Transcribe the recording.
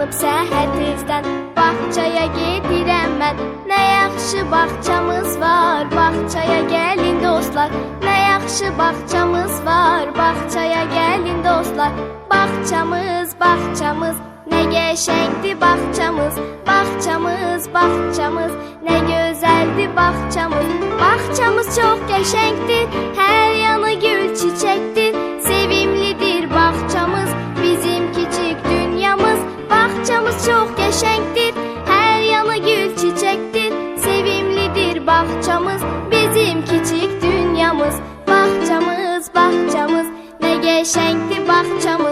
Qalxıb səhər tezdən bağçaya gedirəm mən. Nə yaxşı bağçamız var, bağçaya gəlin dostlar. Nə yaxşı bağçamız var, bağçaya gəlin dostlar. Bağçamız, bağçamız, nə qəşəngdir bağçamız. Bağçamız, bağçamız, nə gözəldir bağçamız. Bağçamız çox qəşəngdir, hər yanı gül çiçəkdir. Sevimlidir bağçamız, bizim kiçik dünyamız. Bağçamız çox qəşəngdir, hər yanı gül çiçəkdir. Sevimlidir bağçamız, bizim kiçik dünyamız. Bağçamız, bağçamız, nə qəşəngdir bağçamız.